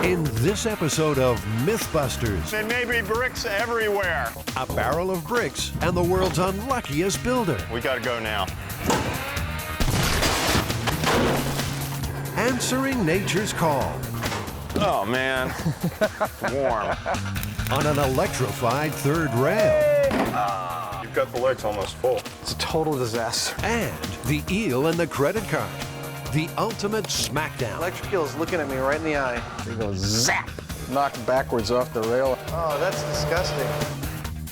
In this episode of Mythbusters, There may be bricks everywhere. a barrel of bricks and the world's unluckiest builder. We gotta go now. Answering nature's call Oh man, warm. on an electrified third rail. You've got the legs almost full. It's a total disaster. And the eel and the credit card. The ultimate smackdown. Electric eel is looking at me right in the eye. He goes zap, knocked backwards off the rail. Oh, that's disgusting.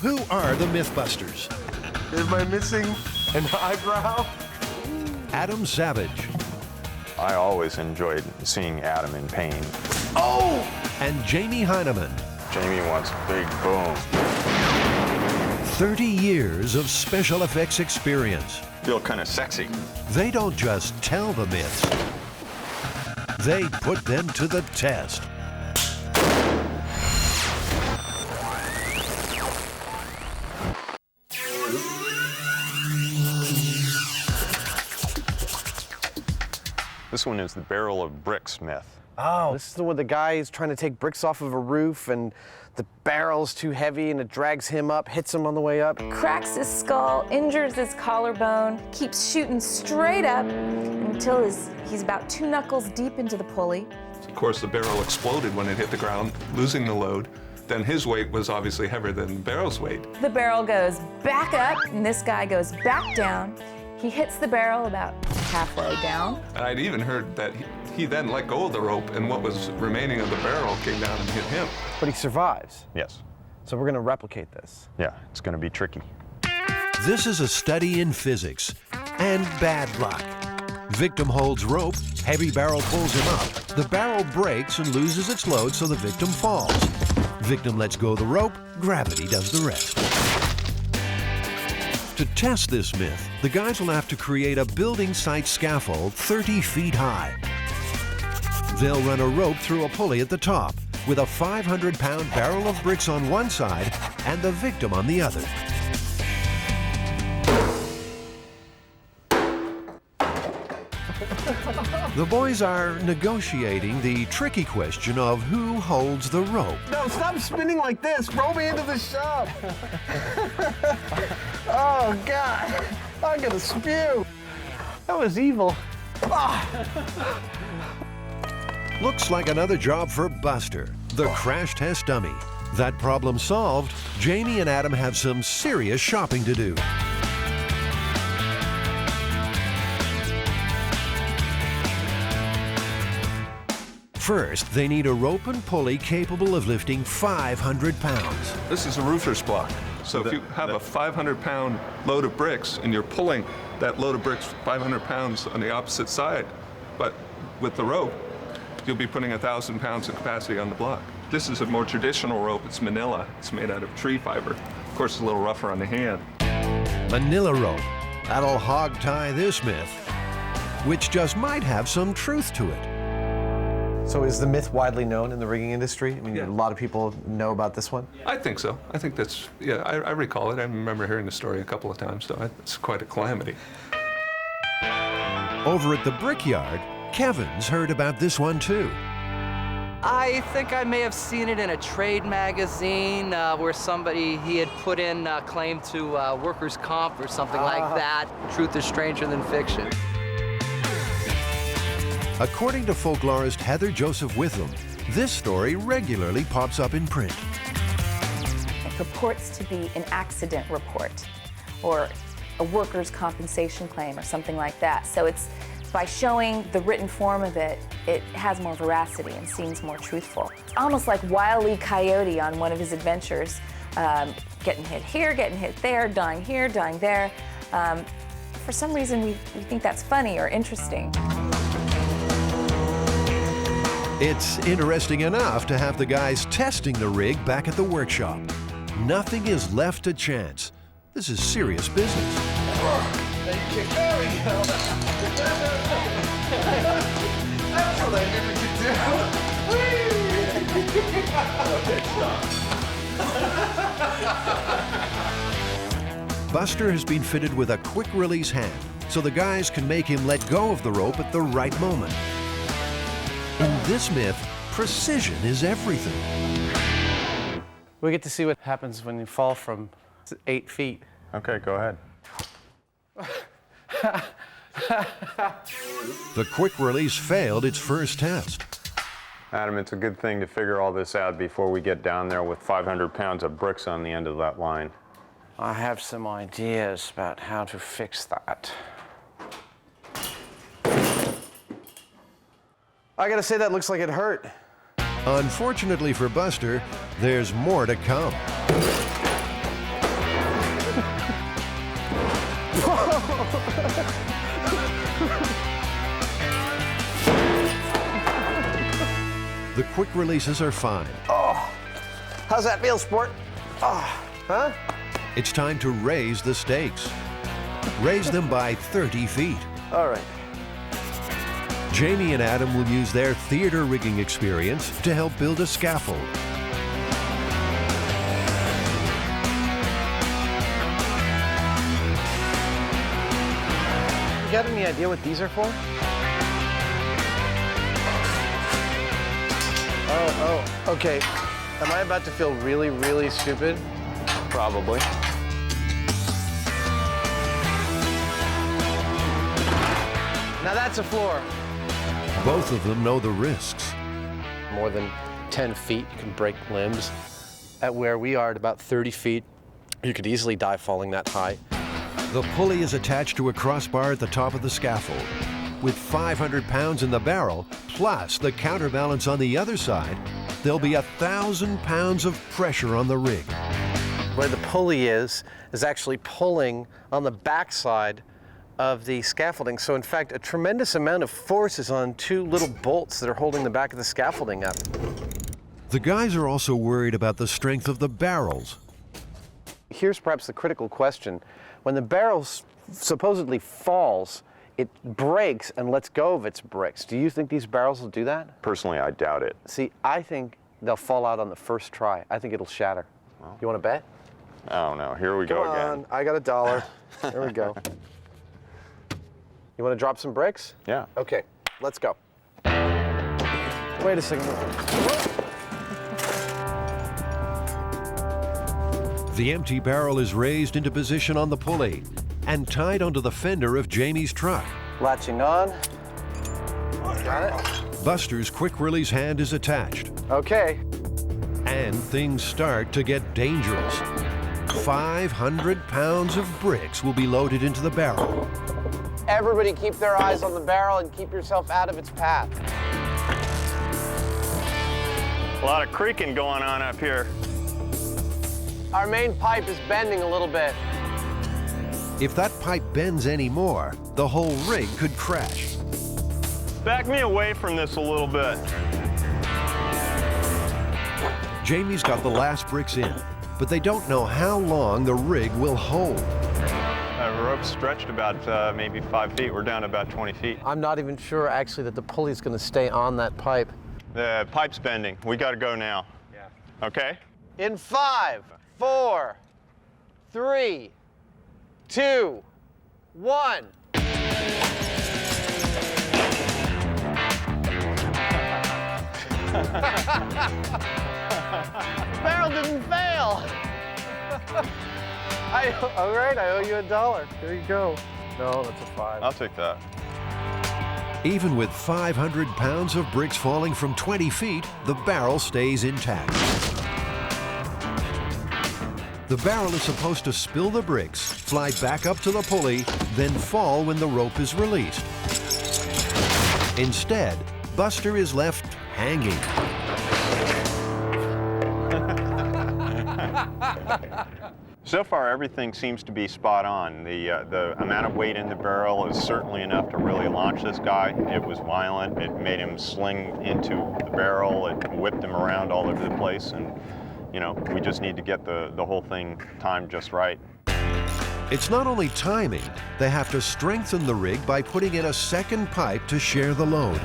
Who are the Mythbusters? Am I missing an eyebrow? Adam Savage I always enjoyed seeing Adam in pain. Oh! and Jamie Heineman. Jamie wants big boom. 30 years of special effects experience. Feel kind of sexy. They don't just tell the myths, they put them to the test. This one is the barrel of bricks myth. Oh, this is the one the guy is trying to take bricks off of a roof and the barrel's too heavy and it drags him up, hits him on the way up. Cracks his skull, injures his collarbone, keeps shooting straight up until he's about 2 knuckles deep into the pulley. Of course, the barrel exploded when it hit the ground, losing the load. Then his weight was obviously heavier than the barrel's weight. The barrel goes back up, and this guy goes back down. He hits the barrel about halfway down. And I'd even heard that he then let go of the rope, and what was remaining of the barrel came down and hit him. But he survives. Yes. So we're gonna replicate this. Yeah, it's gonna be tricky. This is a study in physics and bad luck. Victim holds rope, heavy barrel pulls him up. The barrel breaks and loses its load, so the victim falls. Victim lets go of the rope, gravity does the rest. To test this myth, the guys will have to create a building site scaffold 30 feet high. They'll run a rope through a pulley at the top with a 500-pound barrel of bricks on one side and the victim on the other. The boys are negotiating the tricky question of who holds the rope. No, stop spinning like this. Roll me into the shop. Oh, God. I'm gonna spew. That was evil. Looks like another job for Buster, the crash test dummy. That problem solved, Jamie and Adam have some serious shopping to do. First, they need a rope and pulley capable of lifting 500 pounds. This is a roofer's block. So if you have a 500-pound load of bricks and you're pulling that load of bricks 500 pounds on the opposite side, but with the rope, you'll be putting 1,000 pounds of capacity on the block. This is a more traditional rope. It's manila. It's made out of tree fiber. Of course, it's a little rougher on the hand. Manila rope. That'll hog tie this myth, which just might have some truth to it. So is the myth widely known in the rigging industry? I mean, Yeah. a lot of people know about this one. I think so. I think that's, yeah, I recall it. I remember hearing the story a couple of times, so it's quite a calamity. Over at the Brickyard, Kevin's heard about this one too. I think I may have seen it in a trade magazine where he had put in a claim to workers' comp or something like that. Truth is stranger than fiction. According to folklorist Heather Joseph Witham, this story regularly pops up in print. It purports to be an accident report or a workers' compensation claim or something like that. So it's by showing the written form of it, it has more veracity and seems more truthful. Almost like Wile E. Coyote on one of his adventures, getting hit here, getting hit there, dying here, dying there. For some reason, we think that's funny or interesting. It's interesting enough to have the guys testing the rig back at the workshop. Nothing is left to chance. This is serious business. Thank you. There we go. That's what I never could do. Buster has been fitted with a quick release hand, so the guys can make him let go of the rope at the right moment. In this myth, precision is everything. We get to see what happens when you fall from 8 feet. Okay, go ahead. The quick release failed its first test. Adam, it's a good thing to figure all this out before we get down there with 500 pounds of bricks on the end of that line. I have some ideas about how to fix that. I gotta say, that looks like it hurt. Unfortunately for Buster, there's more to come. The quick releases are fine. Oh, how's that feel, sport? Oh, huh? It's time to raise the stakes. Raise them by 30 feet. All right. Jamie and Adam will use their theater rigging experience to help build a scaffold. You got any idea what these are for? Oh, okay. Am I about to feel really, really stupid? Probably. Now that's a floor. Both of them know the risks. More than 10 feet, you can break limbs. At where we are at about 30 feet, you could easily die falling that high. The pulley is attached to a crossbar at the top of the scaffold. With 500 pounds in the barrel, plus the counterbalance on the other side, there'll be 1,000 pounds of pressure on the rig. Where the pulley is actually pulling on the backside of the scaffolding. So in fact, a tremendous amount of force is on 2 little bolts that are holding the back of the scaffolding up. The guys are also worried about the strength of the barrels. Here's perhaps the critical question. When the barrel supposedly falls, it breaks and lets go of its bricks. Do you think these barrels will do that? Personally, I doubt it. See, I think they'll fall out on the first try. I think it'll shatter. Well, you want to bet? Oh no, here we go again. I got $1. There we go. You want to drop some bricks? Yeah. Okay, let's go. Wait a second. The empty barrel is raised into position on the pulley and tied onto the fender of Jamie's truck. Latching on. Got it. Buster's quick release hand is attached. Okay. And things start to get dangerous. 500 pounds of bricks will be loaded into the barrel. Everybody keep their eyes on the barrel and keep yourself out of its path. A lot of creaking going on up here. Our main pipe is bending a little bit. If that pipe bends anymore, the whole rig could crash. Back me away from this a little bit. Jamie's got the last bricks in, but they don't know how long the rig will hold. The rope's stretched about maybe 5 feet. We're down about 20 feet. I'm not even sure actually that the pulley's going to stay on that pipe. The pipe's bending. We got to go now. Yeah. Okay? In 5, 4, 3, 2, 1. Barrel didn't fail. All right, I owe you $1. There you go. No, that's a 5. I'll take that. Even with 500 pounds of bricks falling from 20 feet, the barrel stays intact. The barrel is supposed to spill the bricks, fly back up to the pulley, then fall when the rope is released. Instead, Buster is left hanging. So far, everything seems to be spot on. The amount of weight in the barrel is certainly enough to really launch this guy. It was violent. It made him sling into the barrel. It whipped him around all over the place. And, you know, we just need to get the whole thing timed just right. It's not only timing. They have to strengthen the rig by putting in a second pipe to share the load.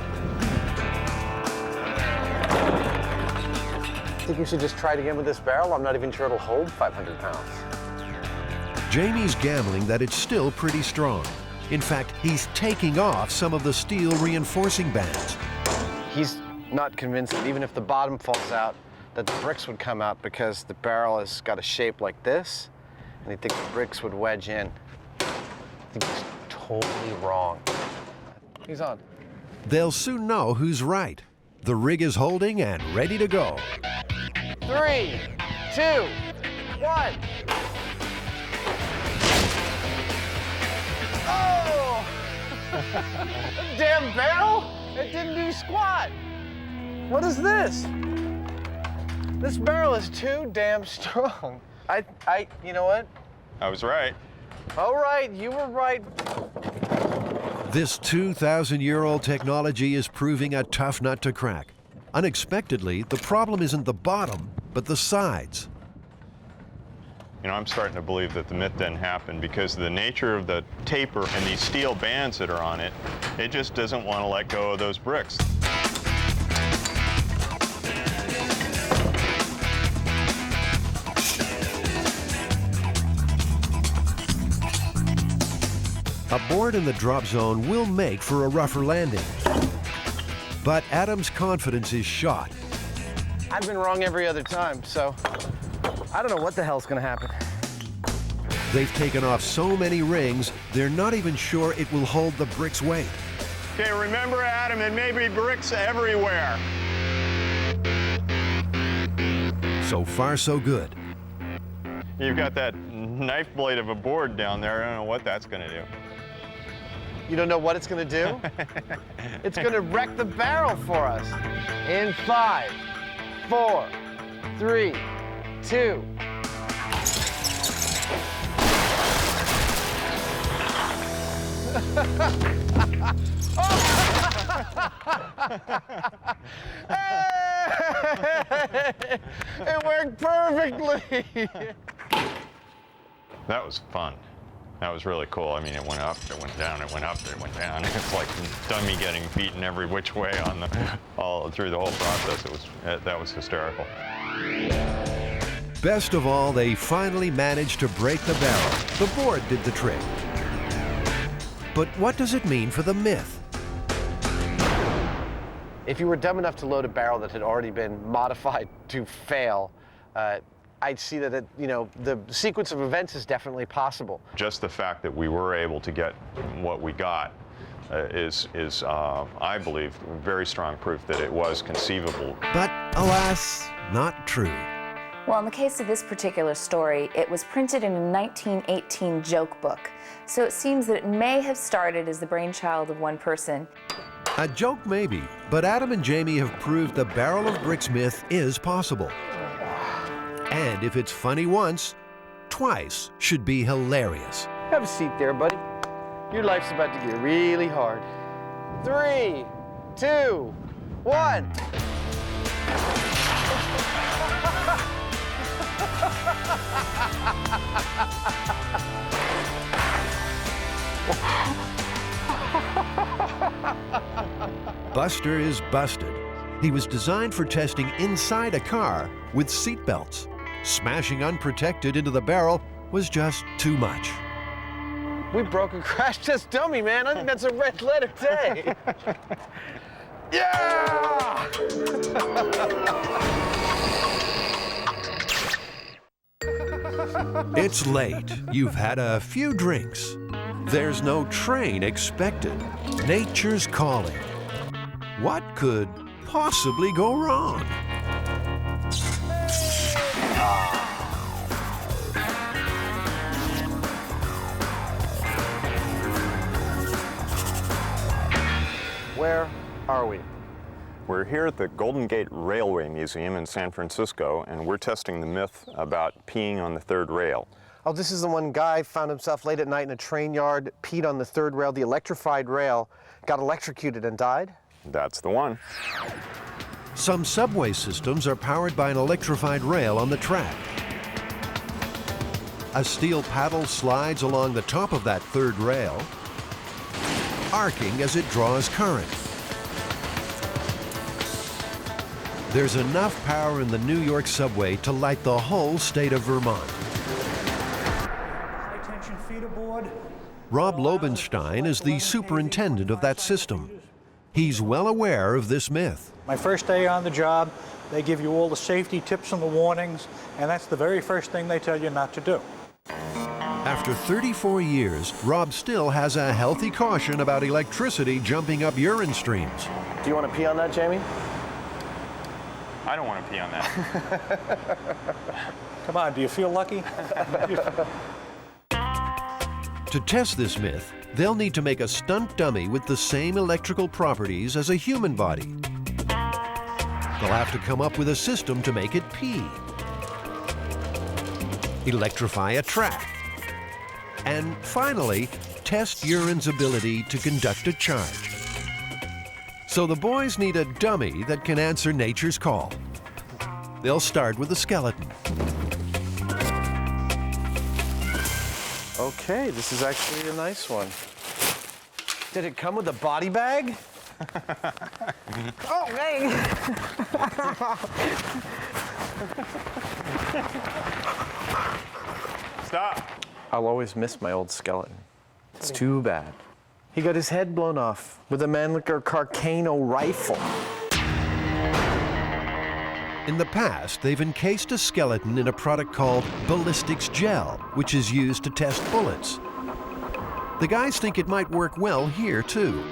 I think you should just try it again with this barrel. I'm not even sure it'll hold 500 pounds. Jamie's gambling that it's still pretty strong. In fact, he's taking off some of the steel reinforcing bands. He's not convinced that even if the bottom falls out, that the bricks would come out because the barrel has got a shape like this, and he thinks the bricks would wedge in. I think he's totally wrong. He's on. They'll soon know who's right. The rig is holding and ready to go. 3, 2, 1. Oh! A damn barrel? It didn't do squat. What is this? This barrel is too damn strong. You know what? I was right. All right, you were right. This 2,000-year-old technology is proving a tough nut to crack. Unexpectedly, the problem isn't the bottom, but the sides. You know, I'm starting to believe that the myth didn't happen because of the nature of the taper and these steel bands that are on it. It just doesn't want to let go of those bricks. A board in the drop zone will make for a rougher landing. But Adam's confidence is shot. I've been wrong every other time, so I don't know what the hell's gonna happen. They've taken off so many rings, they're not even sure it will hold the brick's weight. Okay, remember, Adam, it may be bricks everywhere. So far, so good. You've got that knife blade of a board down there. I don't know what that's going to do. You don't know what it's gonna do? It's gonna wreck the barrel for us. In 5, 4, 3, 2. It worked perfectly. That was fun. That was really cool. I mean, it went up, it went down, it went up, it went down. It's like dummy getting beaten every which way all through the whole process. That was hysterical. Best of all, they finally managed to break the barrel. The board did the trick. But what does it mean for the myth? If you were dumb enough to load a barrel that had already been modified to fail, I'd see that the sequence of events is definitely possible. Just the fact that we were able to get what we got is I believe, very strong proof that it was conceivable. But alas, not true. Well, in the case of this particular story, it was printed in a 1918 joke book. So it seems that it may have started as the brainchild of one person. A joke maybe, but Adam and Jamie have proved the barrel of bricks myth is possible. And if it's funny once, twice should be hilarious. Have a seat there, buddy. Your life's about to get really hard. 3, 2, 1. Buster is busted. He was designed for testing inside a car with seat belts. Smashing unprotected into the barrel was just too much. We broke and crashed this dummy, man. I think that's a red letter day. Yeah! It's late. You've had a few drinks. There's no train expected. Nature's calling. What could possibly go wrong? Where are we? We're here at the Golden Gate Railway Museum in San Francisco, and we're testing the myth about peeing on the third rail. Oh, this is the one guy found himself late at night in a train yard, peed on the third rail, the electrified rail, got electrocuted and died? That's the one. Some subway systems are powered by an electrified rail on the track. A steel paddle slides along the top of that third rail, arcing as it draws current. There's enough power in the New York subway to light the whole state of Vermont. High-tension feeder board. Rob Lobenstein is the superintendent of that system. He's well aware of this myth. My first day on the job, they give you all the safety tips and the warnings, and that's the very first thing they tell you not to do. After 34 years, Rob still has a healthy caution about electricity jumping up urine streams. Do you want to pee on that, Jamie? I don't want to pee on that. Come on, do you feel lucky? To test this myth, they'll need to make a stunt dummy with the same electrical properties as a human body. They'll have to come up with a system to make it pee, electrify a track, and finally, test urine's ability to conduct a charge. So the boys need a dummy that can answer nature's call. They'll start with the skeleton. Okay, this is actually a nice one. Did it come with a body bag? Oh, dang! Stop. I'll always miss my old skeleton. It's too bad. He got his head blown off with a Mannlicher Carcano rifle. In the past, they've encased a skeleton in a product called ballistics gel, which is used to test bullets. The guys think it might work well here, too.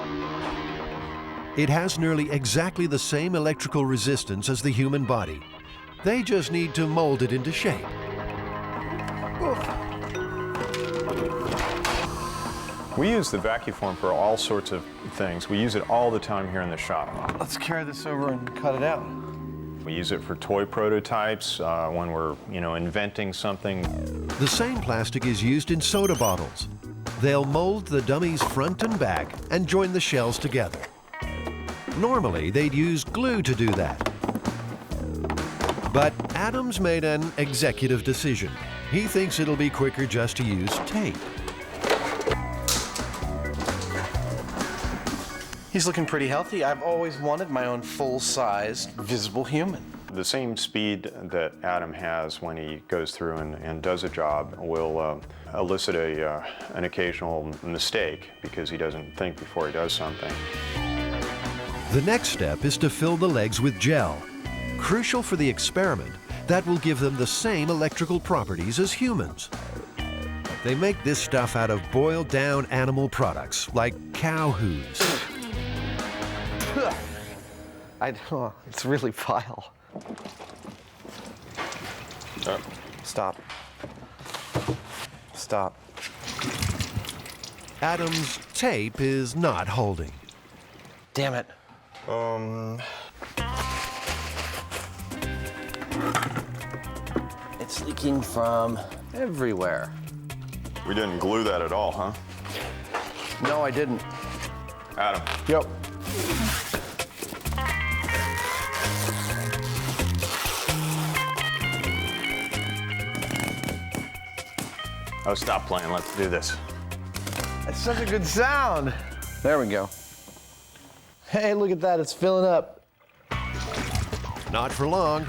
It has nearly exactly the same electrical resistance as the human body. They just need to mold it into shape. We use the vacuform for all sorts of things. We use it all the time here in the shop. Let's carry this over and cut it out. We use it for toy prototypes when we're, inventing something. The same plastic is used in soda bottles. They'll mold the dummy's front and back and join the shells together. Normally, they'd use glue to do that. But Adam's made an executive decision. He thinks it'll be quicker just to use tape. He's looking pretty healthy. I've always wanted my own full-sized, visible human. The same speed that Adam has when he goes through and does a job will elicit an occasional mistake because he doesn't think before he does something. The next step is to fill the legs with gel. Crucial for the experiment, that will give them the same electrical properties as humans. They make this stuff out of boiled down animal products like cow hooves. It's really vile. Stop. Stop. Adam's tape is not holding. Damn it. It's leaking from everywhere. We didn't glue that at all, huh? No, I didn't. Adam. Yep. Oh, stop playing. Let's do this. That's such a good sound. There we go. Hey, look at that. It's filling up. Not for long.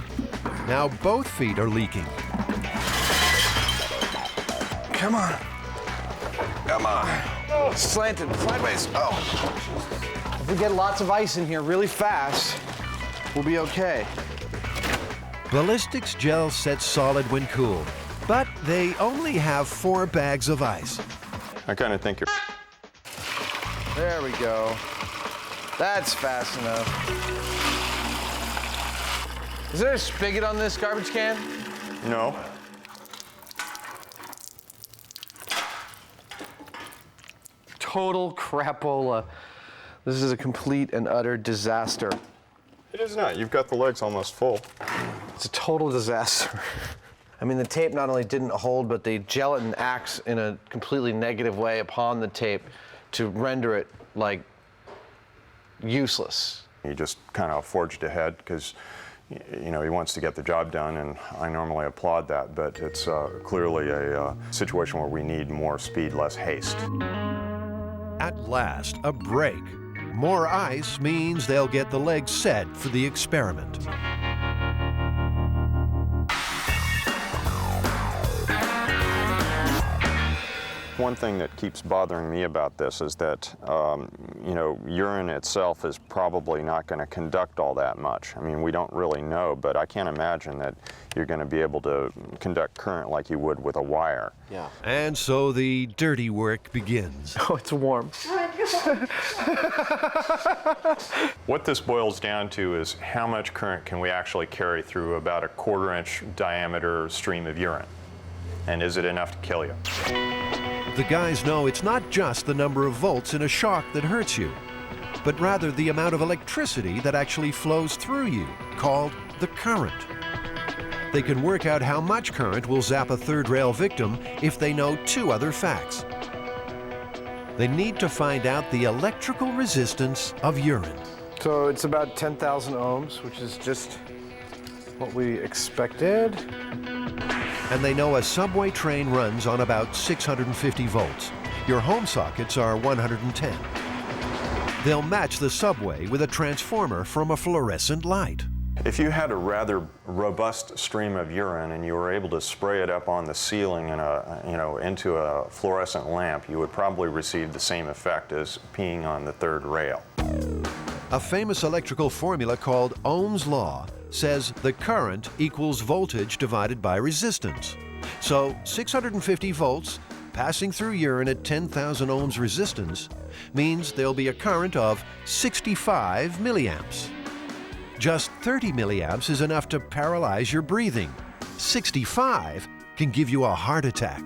Now both feet are leaking. Come on. Come on. Oh, slanted, sideways. Oh. If we get lots of ice in here really fast, we'll be okay. Ballistics gel sets solid when cooled, but they only have 4 bags of ice. I kind of think you're... There we go. That's fast enough. Is there a spigot on this garbage can? No. Total crapola. This is a complete and utter disaster. It is not. You've got the legs almost full. It's a total disaster. I mean, the tape not only didn't hold, but the gelatin acts in a completely negative way upon the tape to render it, like, useless. He just kind of forged ahead because, he wants to get the job done, and I normally applaud that, but it's clearly a situation where we need more speed, less haste. At last, a break. More ice means they'll get the legs set for the experiment. one thing that keeps bothering me about this is that, you know, urine itself is probably not going to conduct all that much. I mean, we don't really know, but I can't imagine that you're going to be able to conduct current like you would with a wire. Yeah. And so the dirty work begins. Oh, it's warm. What this boils down to is how much current can we actually carry through about a 1/4-inch diameter stream of urine? And is it enough to kill you? The guys know it's not just the number of volts in a shock that hurts you, but rather the amount of electricity that actually flows through you, called the current. They can work out how much current will zap a third rail victim if they know 2 other facts. They need to find out the electrical resistance of urine. So it's about 10,000 ohms, which is just what we expected. And they know a subway train runs on about 650 volts. Your home sockets are 110. They'll match the subway with a transformer from a fluorescent light. If you had a rather robust stream of urine and you were able to spray it up on the ceiling in into a fluorescent lamp, you would probably receive the same effect as peeing on the third rail. A famous electrical formula called Ohm's law says the current equals voltage divided by resistance. So 650 volts passing through urine at 10,000 ohms resistance means there'll be a current of 65 milliamps. Just 30 milliamps is enough to paralyze your breathing. 65 can give you a heart attack.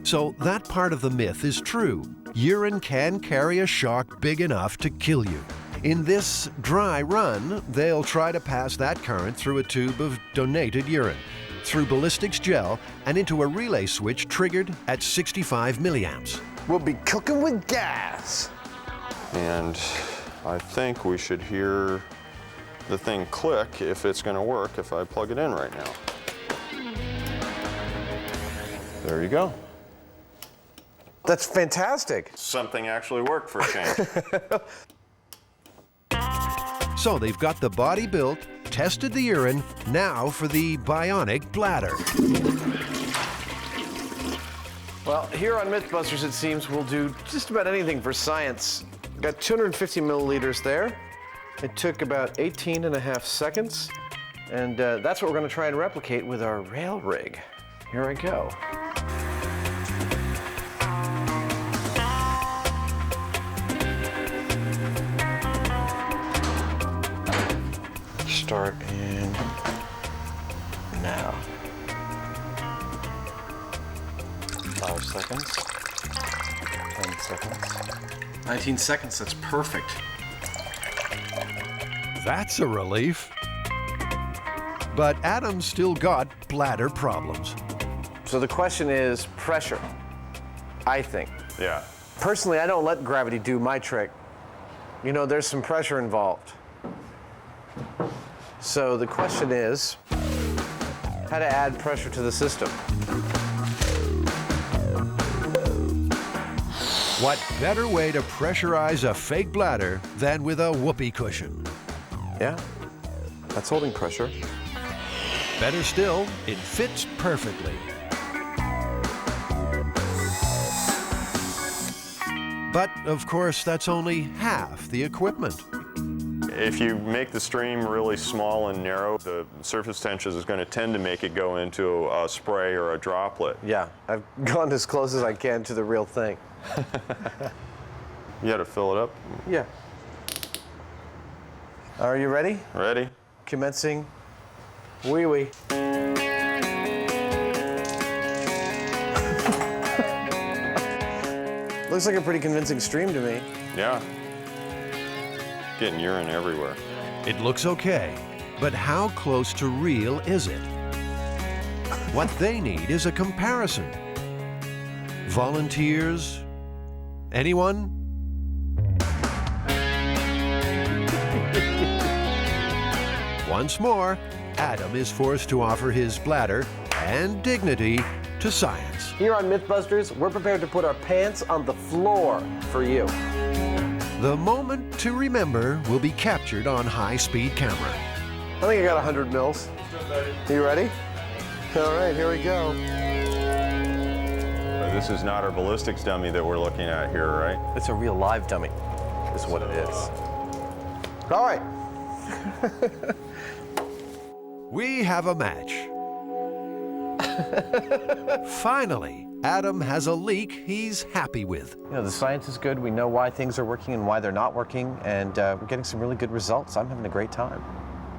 So that part of the myth is true. Urine can carry a shock big enough to kill you. In this dry run, they'll try to pass that current through a tube of donated urine, through ballistics gel, and into a relay switch triggered at 65 milliamps. We'll be cooking with gas. And I think we should hear the thing click if it's going to work if I plug it in right now. There you go. That's fantastic. Something actually worked for a change. So they've got the body built, tested the urine, now for the bionic bladder. Well, here on Mythbusters, it seems we'll do just about anything for science. Got 250 milliliters there. It took about 18.5 seconds, and that's what we're going to try and replicate with our rail rig. Here I go. Start in now. 5 seconds. 10 seconds. 19 seconds, that's perfect. That's a relief. But Adam's still got bladder problems. So the question is pressure, I think. Yeah. Personally, I don't let gravity do my trick. You know, there's some pressure involved. So the question is how to add pressure to the system. What better way to pressurize a fake bladder than with a whoopee cushion? Yeah, that's holding pressure. Better still, it fits perfectly. But, of course, that's only half the equipment. If you make the stream really small and narrow, the surface tension is going to tend to make it go into a spray or a droplet. Yeah, I've gone as close as I can to the real thing. You got to fill it up. Yeah. Are you ready? Ready? Commencing. Wee wee. Looks like a pretty convincing stream to me. Yeah. Getting urine everywhere. It looks okay, but how close to real is it? What they need is a comparison. Volunteers? Anyone? Once more, Adam is forced to offer his bladder and dignity to science. Here on Mythbusters, we're prepared to put our pants on the floor for you. The moment to remember will be captured on high-speed camera. I think I got 100 mils. You ready? All right, here we go. This is not our ballistics dummy that we're looking at here, right? It's a real live dummy, is what it is. All right. We have a match. Finally, Adam has a leak he's happy with. You know, the science is good. We know why things are working and why they're not working, and we're getting some really good results. I'm having a great time,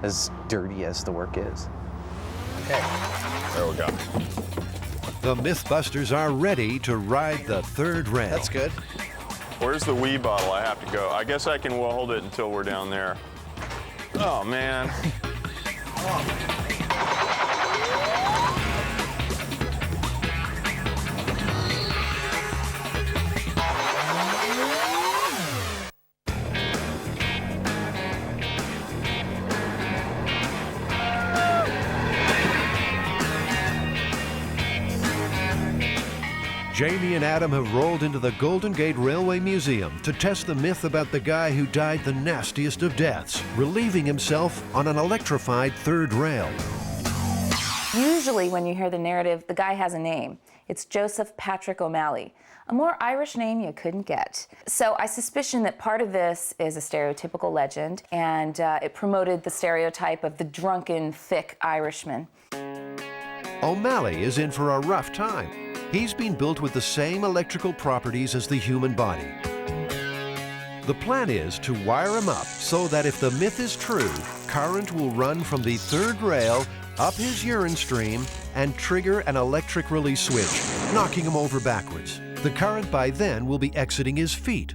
as dirty as the work is. Okay. There we go. The Mythbusters are ready to ride the third rail. That's good. Where's the wee bottle? I have to go. I guess I can hold it until we're down there. Oh, man. Jamie and Adam have rolled into the Golden Gate Railway Museum to test the myth about the guy who died the nastiest of deaths, relieving himself on an electrified third rail. Usually when you hear the narrative, the guy has a name. It's Joseph Patrick O'Malley. A more Irish name you couldn't get. So I suspicion that part of this is a stereotypical legend, and it promoted the stereotype of the drunken, thick Irishman. O'Malley is in for a rough time. He's been built with the same electrical properties as the human body. The plan is to wire him up so that if the myth is true, current will run from the third rail up his urine stream and trigger an electric release switch, knocking him over backwards. The current by then will be exiting his feet.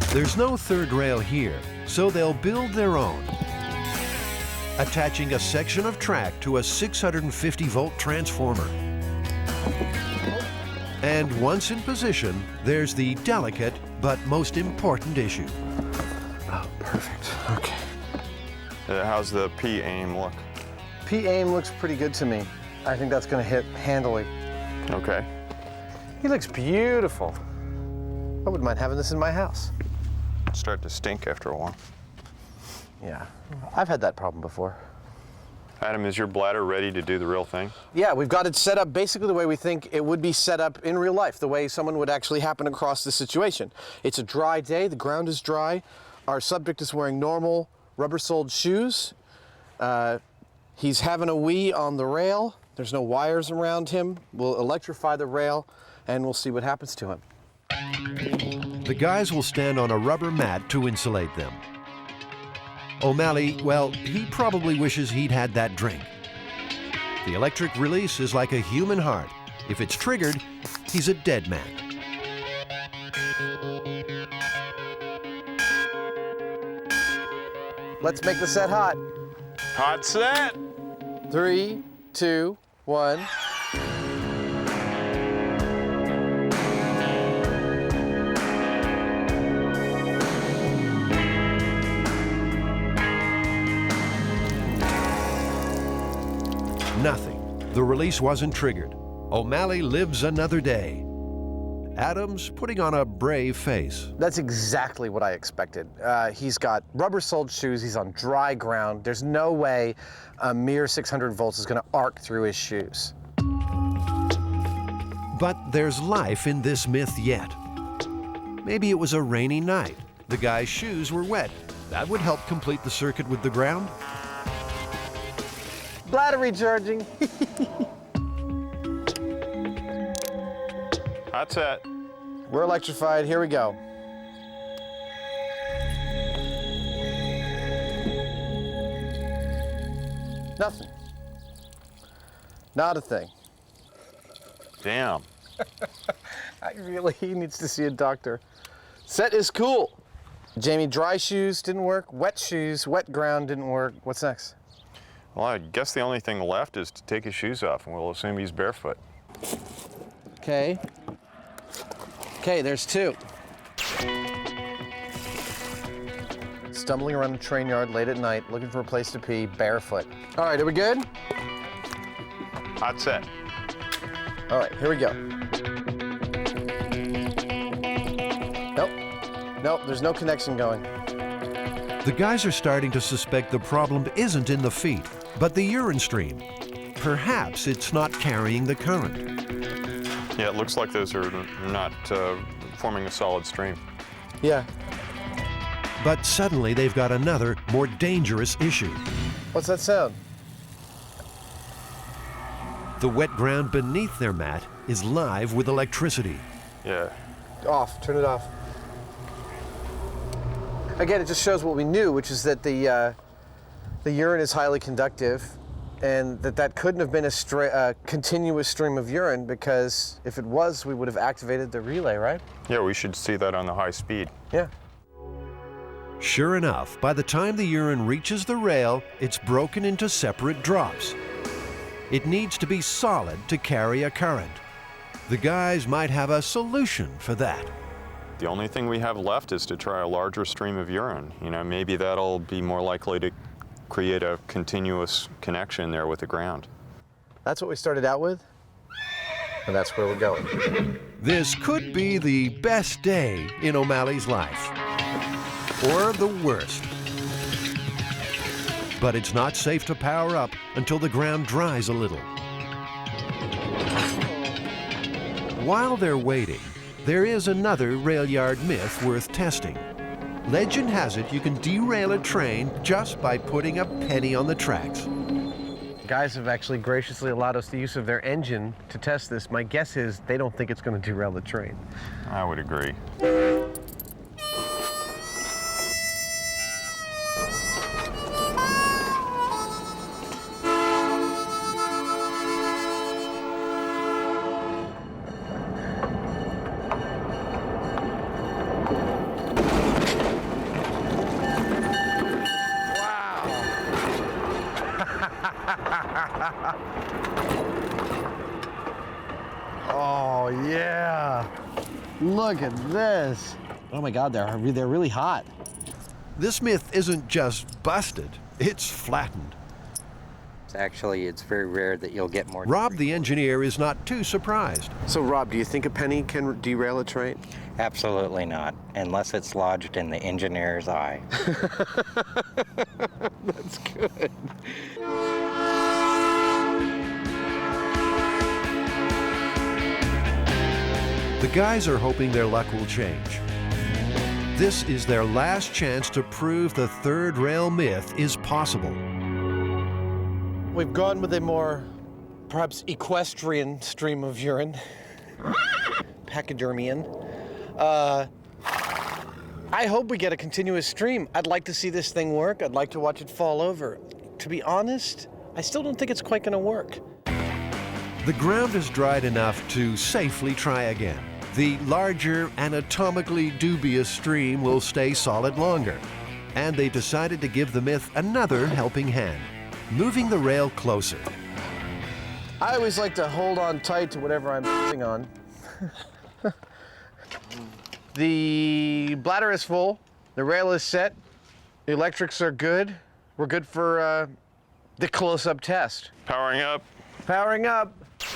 There's no third rail here, so they'll build their own, attaching a section of track to a 650-volt transformer. And once in position, there's the delicate but most important issue. Oh, perfect. Okay. How's the P-aim look? P-aim looks pretty good to me. I think that's going to hit handily. Okay. He looks beautiful. I wouldn't mind having this in my house. Start to stink after a while. Yeah, I've had that problem before. Adam, is your bladder ready to do the real thing? Yeah, we've got it set up basically the way we think it would be set up in real life, the way someone would actually happen across the situation. It's a dry day, the ground is dry. Our subject is wearing normal rubber-soled shoes. He's having a wee on the rail. There's no wires around him. We'll electrify the rail and we'll see what happens to him. The guys will stand on a rubber mat to insulate them. O'Malley, well, he probably wishes he'd had that drink. The electric release is like a human heart. If it's triggered, he's a dead man. Let's make the set hot. Hot set! 3, 2, 1. Nothing. The release wasn't triggered. O'Malley lives another day. Adam's putting on a brave face. That's exactly what I expected. He's got rubber-soled shoes, he's on dry ground. There's no way a mere 600 volts is gonna arc through his shoes. But there's life in this myth yet. Maybe it was a rainy night. The guy's shoes were wet. That would help complete the circuit with the ground. Bladder recharging. Hot set. We're electrified, here we go. Nothing. Not a thing. Damn. He needs to see a doctor. Set is cool. Jamie, dry shoes didn't work, wet shoes, wet ground didn't work. What's next? Well, I guess the only thing left is to take his shoes off, and we'll assume he's barefoot. Okay. Okay, there's 2. Stumbling around a train yard late at night, looking for a place to pee, barefoot. All right, are we good? Hot set. All right, here we go. Nope, there's no connection going. The guys are starting to suspect the problem isn't in the feet, but the urine stream. Perhaps it's not carrying the current. Yeah, it looks like those are not forming a solid stream. Yeah. But suddenly they've got another, more dangerous issue. What's that sound? The wet ground beneath their mat is live with electricity. Yeah. Off. Turn it off. Again, it just shows what we knew, which is that the urine is highly conductive, and that couldn't have been a continuous stream of urine, because if it was, we would have activated the relay, right? Yeah, we should see that on the high speed. Yeah. Sure enough, by the time the urine reaches the rail, it's broken into separate drops. It needs to be solid to carry a current. The guys might have a solution for that. The only thing we have left is to try a larger stream of urine. You know, maybe that'll be more likely to create a continuous connection there with the ground. That's what we started out with, and that's where we're going. This could be the best day in O'Malley's life, or the worst. But it's not safe to power up until the ground dries a little. While they're waiting, there is another rail yard myth worth testing. Legend has it you can derail a train just by putting a penny on the tracks. Guys have actually graciously allowed us the use of their engine to test this. My guess is they don't think it's going to derail the train. I would agree. Oh, yeah. Look at this. Oh my God, they're really hot. This myth isn't just busted, it's flattened. It's very rare that you'll get more. Rob, the engineer, is not too surprised. So, Rob, do you think a penny can derail a train? Absolutely not, unless it's lodged in the engineer's eye. That's good. The guys are hoping their luck will change. This is their last chance to prove the third rail myth is possible. We've gone with a more, perhaps, equestrian stream of urine. Pachydermian. I hope we get a continuous stream. I'd like to see this thing work. I'd like to watch it fall over. To be honest, I still don't think it's quite going to work. The ground is dried enough to safely try again. The larger, anatomically dubious stream will stay solid longer. And they decided to give the myth another helping hand, moving the rail closer. I always like to hold on tight to whatever I'm sitting on. The bladder is full, the rail is set, the electrics are good. We're good for the close-up test. Powering up. Powering up.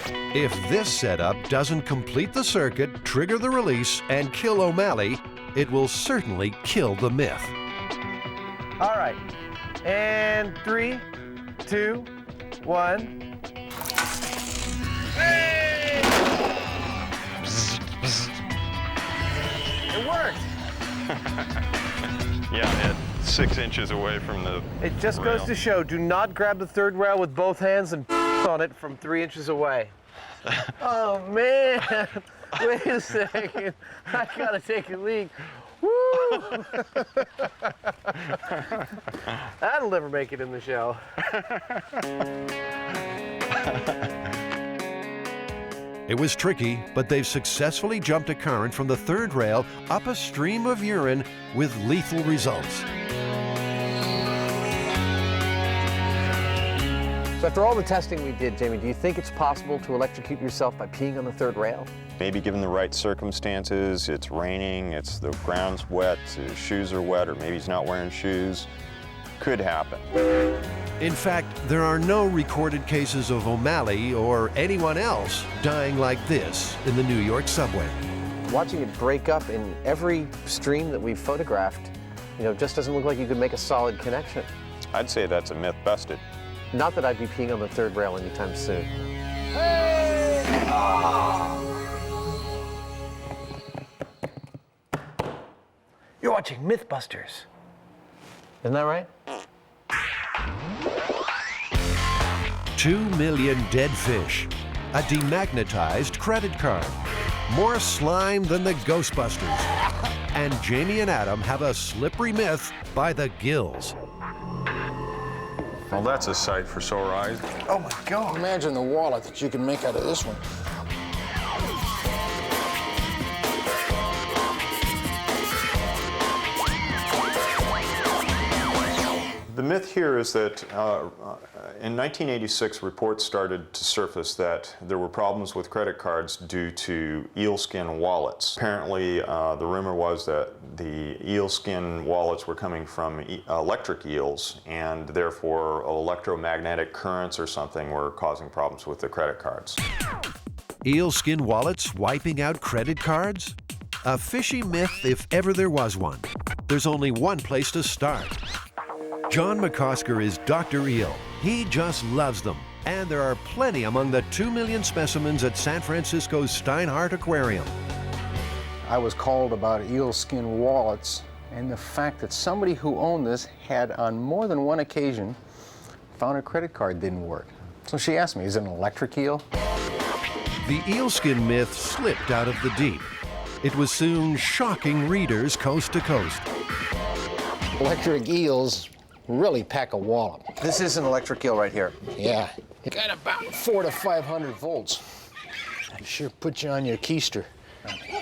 If this setup doesn't complete the circuit, trigger the release, and kill O'Malley, it will certainly kill the myth. All right, and 3, 2, 1. Hey! It worked. Yeah, it's 6 inches away from the It just rail. goes to show, do not grab the third rail with both hands and on it from 3 inches away. Oh man, wait a second. I gotta take a leak. Woo! That'll never make it in the show. It was tricky, but they've successfully jumped a current from the third rail up a stream of urine with lethal results. So after all the testing we did, Jamie, do you think it's possible to electrocute yourself by peeing on the third rail? Maybe given the right circumstances, it's raining, the ground's wet, his shoes are wet, or maybe he's not wearing shoes. Could happen. In fact, there are no recorded cases of O'Malley or anyone else dying like this in the New York subway. Watching it break up in every stream that we've photographed, just doesn't look like you could make a solid connection. I'd say that's a myth busted. Not that I'd be peeing on the third rail anytime soon. Hey! Oh! You're watching Mythbusters. Isn't that right? 2 million dead fish, a demagnetized credit card, more slime than the Ghostbusters, and Jamie and Adam have a slippery myth by the gills. Well, that's a sight for sore eyes. Oh my God. Imagine the wallet that you can make out of this one. The myth here is that in 1986, reports started to surface that there were problems with credit cards due to eelskin wallets. Apparently, the rumor was that the eelskin wallets were coming from electric eels, and therefore electromagnetic currents or something were causing problems with the credit cards. Eelskin wallets wiping out credit cards? A fishy myth if ever there was one. There's only one place to start. John McCosker is Dr. Eel. He just loves them. And there are plenty among the 2 million specimens at San Francisco's Steinhardt Aquarium. I was called about eelskin wallets and the fact that somebody who owned this had on more than one occasion found a credit card didn't work. So she asked me, is it an electric eel? The eelskin myth slipped out of the deep. It was soon shocking readers coast to coast. Electric eels really pack a wallop. This is an electric eel right here. Yeah, it got about 400 to 500 volts. It sure put you on your keister.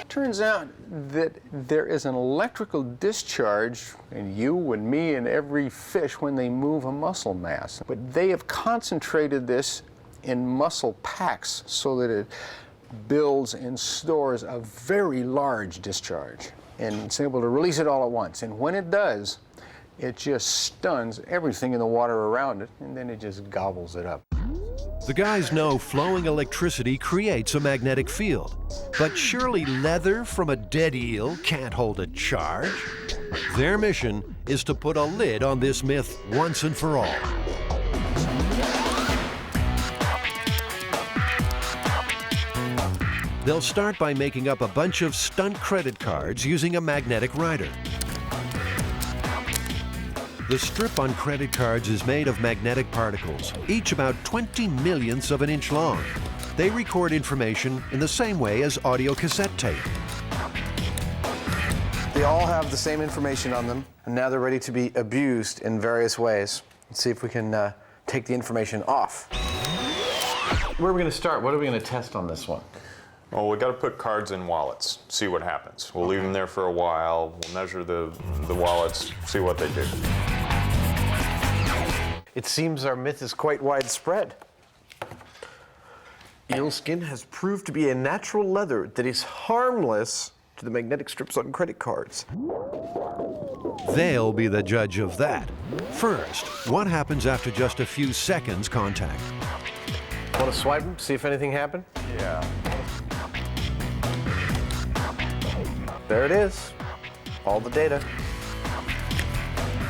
Turns out that there is an electrical discharge in you and me and every fish when they move a muscle mass. But they have concentrated this in muscle packs so that it builds and stores a very large discharge. And it's able to release it all at once. And when it does, it just stuns everything in the water around it, and then it just gobbles it up. The guys know flowing electricity creates a magnetic field, but surely leather from a dead eel can't hold a charge. Their mission is to put a lid on this myth once and for all. They'll start by making up a bunch of stunt credit cards using a magnetic rider. The strip on credit cards is made of magnetic particles, each about 20 millionths of an inch long. They record information in the same way as audio cassette tape. They all have the same information on them, and now they're ready to be abused in various ways. Let's see if we can take the information off. Where are we going to start? What are we going to test on this one? Well, we got to put cards in wallets, see what happens. We'll leave them there for a while, we'll measure the wallets, see what they do. It seems our myth is quite widespread. Eelskin has proved to be a natural leather that is harmless to the magnetic strips on credit cards. They'll be the judge of that. First, what happens after just a few seconds contact? Want to swipe them, see if anything happened? Yeah. There it is. All the data.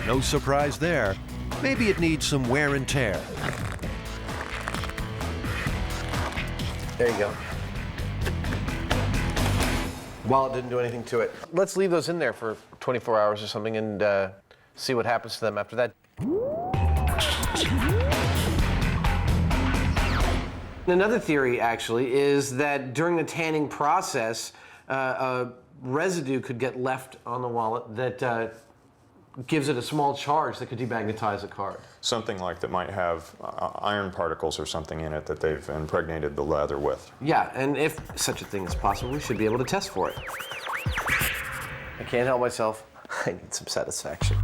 No surprise there. Maybe it needs some wear and tear. There you go. Wallet didn't do anything to it. Let's leave those in there for 24 hours or something and see what happens to them after that. Another theory, actually, is that during the tanning process, residue could get left on the wallet that gives it a small charge that could demagnetize a card. Something like that might have iron particles or something in it that they've impregnated the leather with. Yeah, and if such a thing is possible, we should be able to test for it. I can't help myself. I need some satisfaction.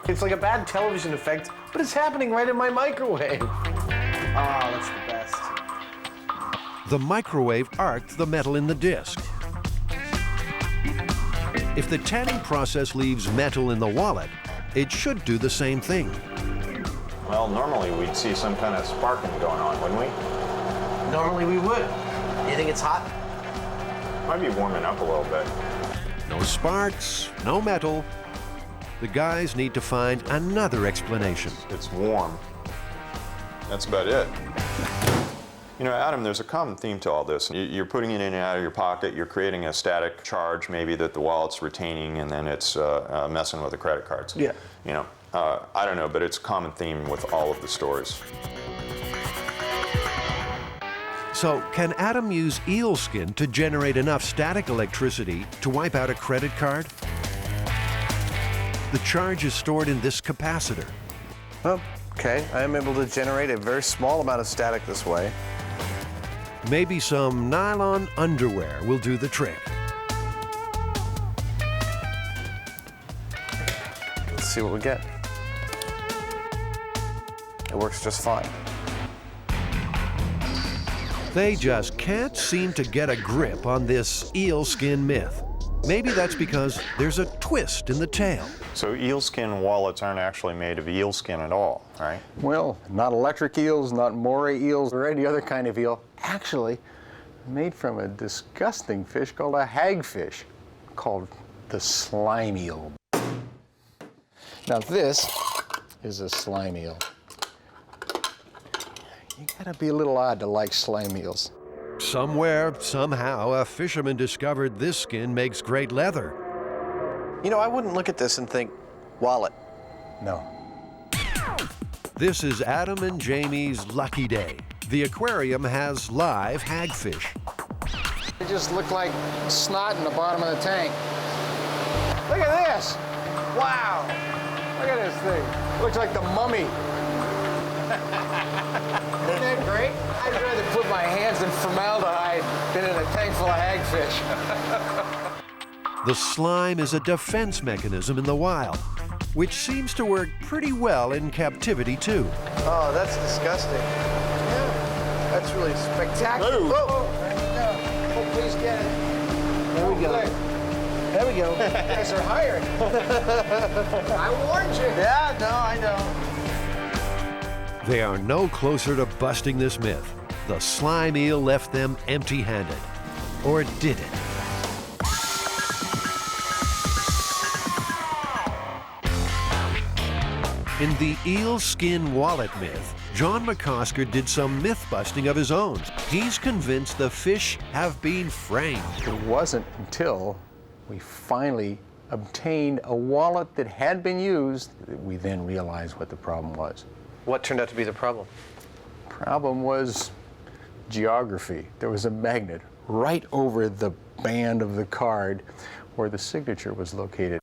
It's like a bad television effect, but it's happening right in my microwave. Ah, that's the best. The microwave arced the metal in the disc. If the tanning process leaves metal in the wallet, it should do the same thing. Well, normally we'd see some kind of sparking going on, wouldn't we? Normally we would. You think it's hot? Might be warming up a little bit. No sparks, no metal. The guys need to find another explanation. It's warm. That's about it. You know, Adam, there's a common theme to all this. You're putting it in and out of your pocket, you're creating a static charge maybe that the wallet's retaining, and then it's messing with the credit cards. Yeah. You know, I don't know, but it's a common theme with all of the stories. So, can Adam use eel skin to generate enough static electricity to wipe out a credit card? The charge is stored in this capacitor. Oh, okay, I am able to generate a very small amount of static this way. Maybe some nylon underwear will do the trick. Let's see what we get. It works just fine. They just can't seem to get a grip on this eel skin myth. Maybe that's because there's a twist in the tail. So eel skin wallets aren't actually made of eel skin at all, right? Well, not electric eels, not moray eels, or any other kind of eel. Actually, made from a disgusting fish called a hagfish, called the slime eel. Now this is a slime eel. You gotta be a little odd to like slime eels. Somewhere, somehow, a fisherman discovered this skin makes great leather. You know, I wouldn't look at this and think, wallet. No. This is Adam and Jamie's lucky day. The aquarium has live hagfish. They just look like snot in the bottom of the tank. Look at this! Wow! Look at this thing. Looks like the mummy. Isn't that great? I'd rather put my hands in formaldehyde than in a tank full of hagfish. The slime is a defense mechanism in the wild, which seems to work pretty well in captivity too. Oh, that's disgusting. Yeah, that's really spectacular. Oh, there you go. Oh, please get it. There we go. There we go. You guys are hired. I warned you. Yeah, no, I know. They are no closer to busting this myth. The slime eel left them empty-handed. Or did it? In the eel skin wallet myth, John McCosker did some myth-busting of his own. He's convinced the fish have been framed. It wasn't until we finally obtained a wallet that had been used that we then realized what the problem was. What turned out to be the problem? Problem was geography. There was a magnet right over the band of the card where the signature was located.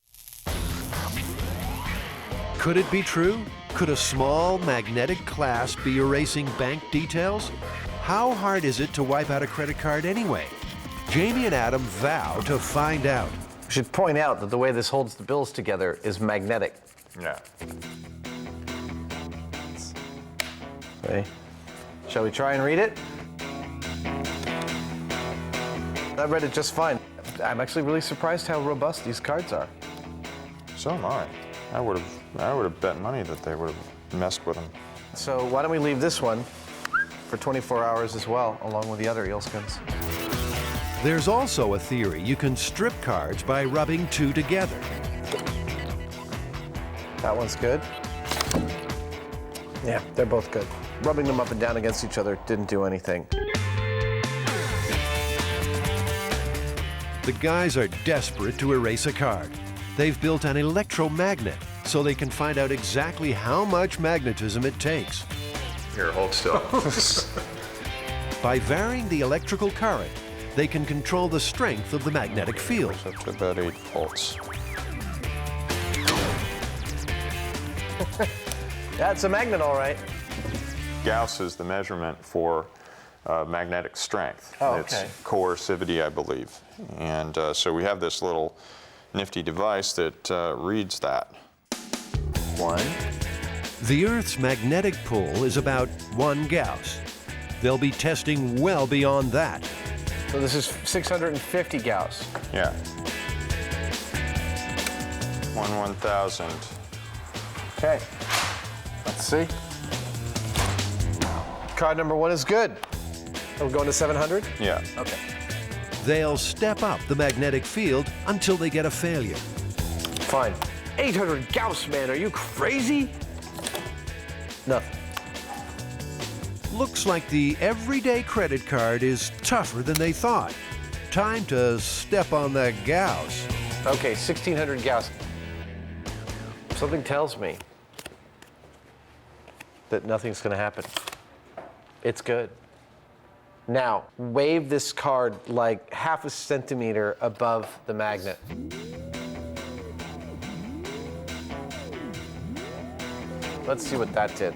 Could it be true? Could a small magnetic clasp be erasing bank details? How hard is it to wipe out a credit card anyway? Jamie and Adam vow to find out. We should point out that the way this holds the bills together is magnetic. Yeah. Okay. Shall we try and read it? I read it just fine. I'm actually really surprised how robust these cards are. So am I. I would have bet money that they would have messed with them. So why don't we leave this one for 24 hours as well, along with the other eel skins. There's also a theory you can strip cards by rubbing two together. That one's good. Yeah, they're both good. Rubbing them up and down against each other didn't do anything. The guys are desperate to erase a card. They've built an electromagnet so they can find out exactly how much magnetism it takes. Here, hold still. By varying the electrical current, they can control the strength of the magnetic field. Up to about 8 volts. That's a magnet, all right. Gauss is the measurement for magnetic strength. Oh, It's okay. coercivity, I believe. And so we have this little nifty device that reads that. 1. The Earth's magnetic pull is about 1 Gauss. They'll be testing well beyond that. So this is 650 Gauss. Yeah. 1/1000. Okay, let's see. Card number 1 is good. Are we going to 700? Yeah. Okay. They'll step up the magnetic field until they get a failure. Fine. 800 Gauss, man, are you crazy? Nothing. Looks like the everyday credit card is tougher than they thought. Time to step on that Gauss. Okay, 1600 Gauss. Something tells me that nothing's going to happen. It's good. Now, wave this card like half a centimeter above the magnet. Let's see what that did.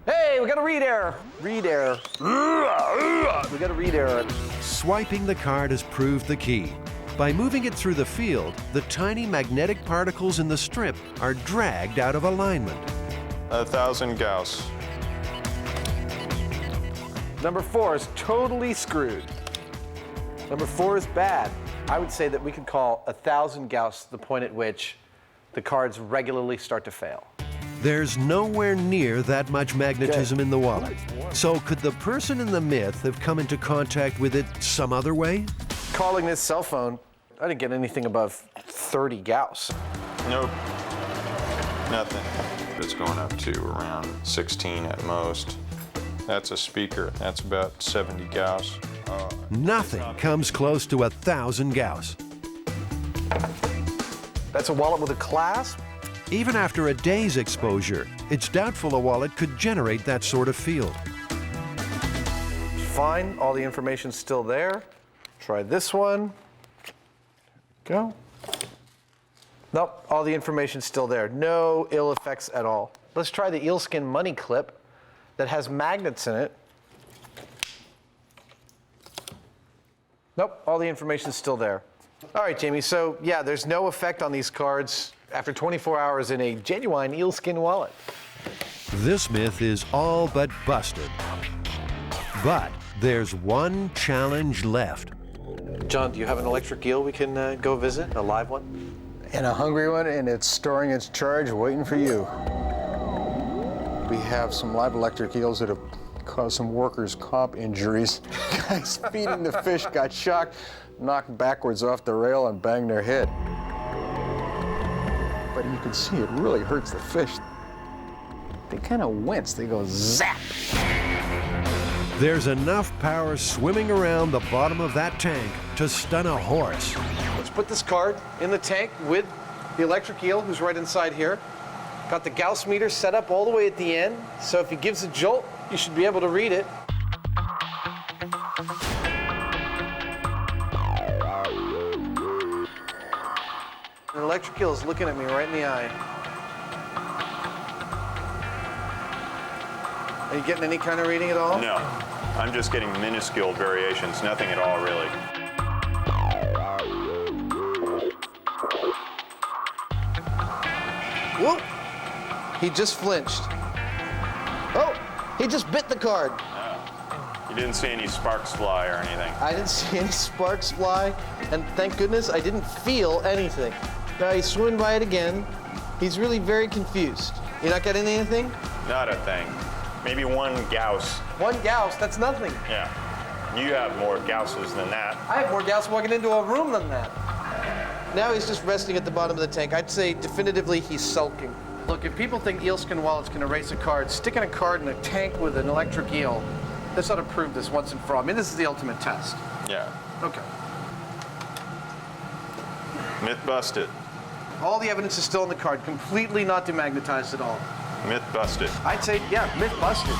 Hey, we got a read error. Read error. We got a read error. Swiping the card has proved the key. By moving it through the field, the tiny magnetic particles in the strip are dragged out of alignment. 1,000 Gauss. Number 4 is totally screwed. Number 4 is bad. I would say that we could call 1,000 Gauss the point at which the cards regularly start to fail. There's nowhere near that much magnetism in the wallet. So could the person in the myth have come into contact with it some other way? Calling this cell phone, I didn't get anything above 30 Gauss. Nope. Nothing. It's going up to around 16 at most. That's a speaker. That's about 70 Gauss. Nothing comes close to 1,000 Gauss. That's a wallet with a clasp? Even after a day's exposure, it's doubtful a wallet could generate that sort of field. Fine, all the information's still there. Try this one. Go. Nope, all the information's still there. No ill effects at all. Let's try the eelskin money clip that has magnets in it. Nope, all the information's still there. All right, Jamie, so yeah, there's no effect on these cards after 24 hours in a genuine eelskin wallet. This myth is all but busted. But there's one challenge left. John, do you have an electric eel we can go visit, a live one? And a hungry one, and it's storing its charge waiting for you. We have some live electric eels that have caused some workers' comp injuries. Guys feeding the fish got shocked, knocked backwards off the rail, and banged their head. But you can see it really hurts the fish. They kind of wince, they go zap. There's enough power swimming around the bottom of that tank to stun a horse. Let's put this card in the tank with the electric eel, who's right inside here. Got the Gauss meter set up all the way at the end, so if he gives a jolt, you should be able to read it. An electric eel is looking at me right in the eye. Are you getting any kind of reading at all? No, I'm just getting minuscule variations, nothing at all really. Whoop! He just flinched. Oh, he just bit the card. You didn't see any sparks fly or anything. I didn't see any sparks fly, and thank goodness I didn't feel anything. Now he's swimming by it again. He's really very confused. You're not getting anything? Not a thing. Maybe 1 Gauss. 1 Gauss, that's nothing. Yeah. You have more Gausses than that. I have more Gauss walking into a room than that. Now he's just resting at the bottom of the tank. I'd say definitively he's sulking. Look, if people think eelskin wallets can erase a card, sticking a card in a tank with an electric eel, this ought to prove this once and for all. I mean, this is the ultimate test. Yeah. Okay. Myth busted. All the evidence is still in the card, completely not demagnetized at all. Myth busted. I'd say, yeah, myth busted.